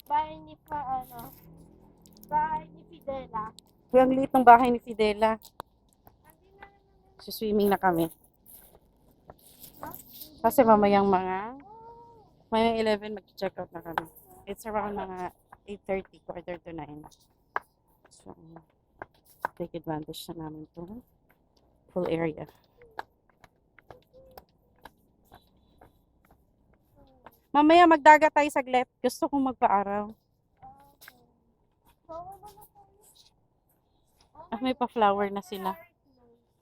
bahay ni bahay ni Fidela. Uy, ang liit ng bahay ni Fidela. Swimming na kami. Kasi mamayang 11 mag-check out na kami. It's around mga 8:30, quarter to 9. So, take advantage na namin to full area. Mamaya magdagat tayo saglit. Gusto kong magpa-araw. May pa-flower na sila.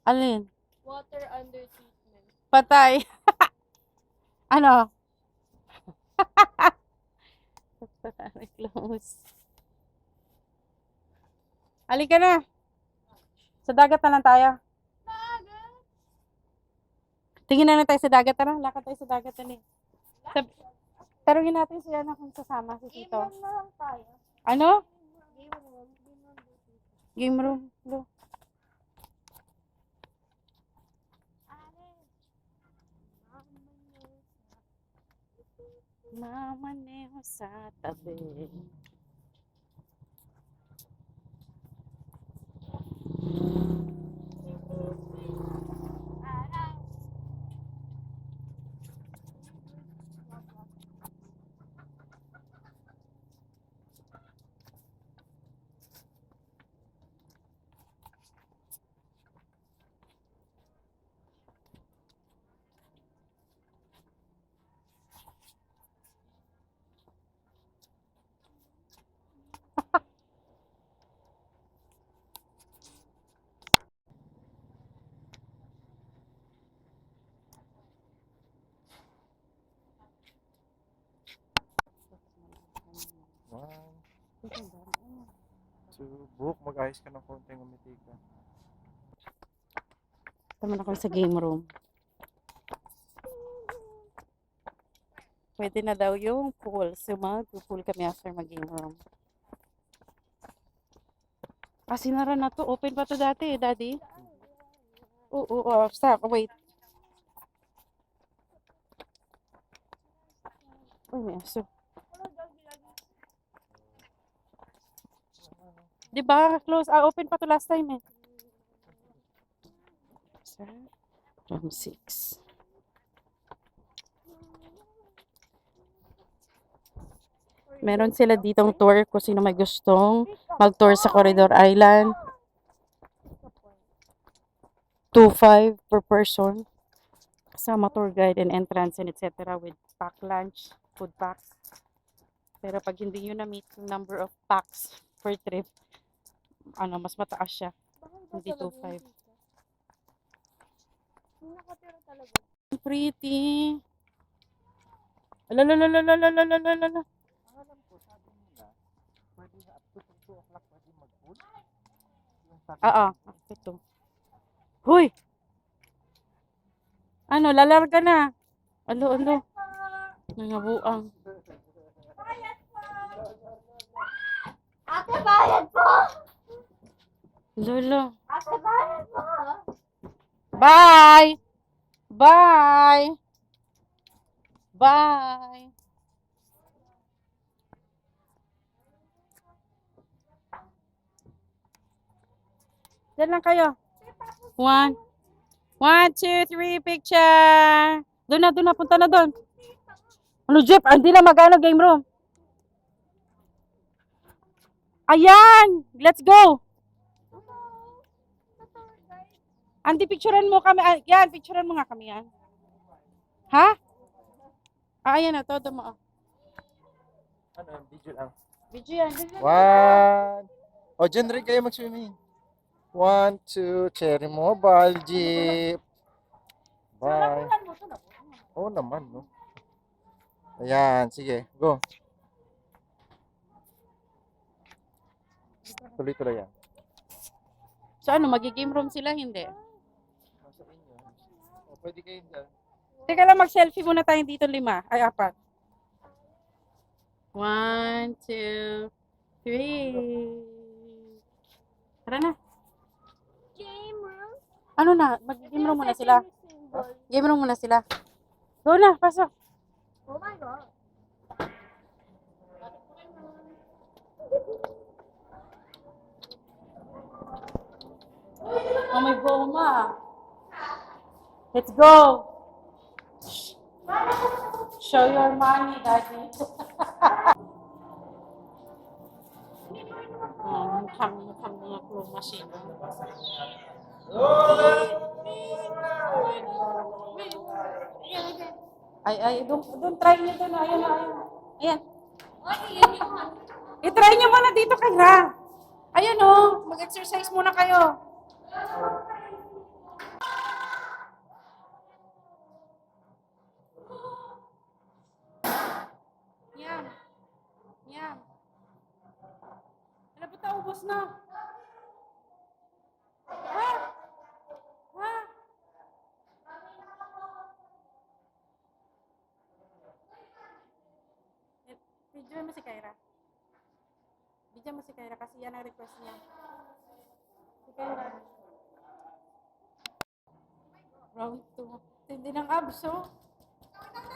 Alin? Water under treatment. Patay. Ano? Close. Halika na. Sa dagat na lang tayo. Dagat? Tingin na lang tayo sa dagat. Tara, lakad tayo sa dagat na Tarungin natin siya na kung sasama si Tito. Game room na lang tayo. Ano? Game room. Game room. Lo. Mamaneho sa tabi. Subok, mag-ayos ka ng konting umiti ka. Tama na kami sa game room. Pwede na daw yung pool. So, mag-pool kami after mag-game room. Sinara na to. Open pa to dati, Daddy. Oo. Stop. Wait. Uy, may aso. Diba? Close. Open pa to last time eh. Room 6. Meron sila ditong tour kung sino may gustong mag-tour sa Corridor Island. 2.5 per person. Kasama tour guide and entrance and etc. with pack lunch, food packs. Pero pag hindi nyo na-meet yung number of packs per trip, mas mataas siya. Hindi 2.5. Nakatira talaga. Pretty. Alam. Alam ko, sabi nila, pwede na up to 2 o'clock pwede mag-pool. Oo, ito. Huy! Lalarga na. Alo. Nangabuang. Ate, bayad po! Lolo. Ate, bayad po! Bye! Bye! Bye! Diyan lang kayo. 1, 2, 3, picture! Doon na, punta na doon. Jeff? Hindi na game room. Ayan! Let's go! Andi, picturean mo kami. Yan, picturean mo nga kami yan. Ha? Ayan na, todo mo. Video lang. Video yan. One. Dyan rin kayo mag-swimming. 1, 2, Cherry Mobile Jeep. Bye. Oo naman, no? Ayan, sige, go. Tuloy-tuloy yan. So magigame room sila? Hindi. Nasa inyo. Pwede kayo dyan. Teka lang, mag-selfie muna tayo dito 5. Ay, 4. 1, 2, 3. Tara na. Game room? Mag-game room muna sila. Game room muna sila. Go na, pasok. Oh my God. Mama. Let's go. Show your money, Daddy. Mukhang mga claw machine. Ay, doon try nyo doon. Ayan, ayan. Ayan. I-try nyo muna dito kaya. Ayan o, mag-exercise muna kayo. Yan. Yan. Ano ba ito? Ubos na. Ha? Ha? Video mo si Kyra. Video mo si Kyra kasi yan ang request niya. Si Kyra. Round 2. Tindi ng abs, oh.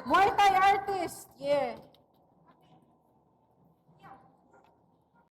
Muay Thai artist. Yeah.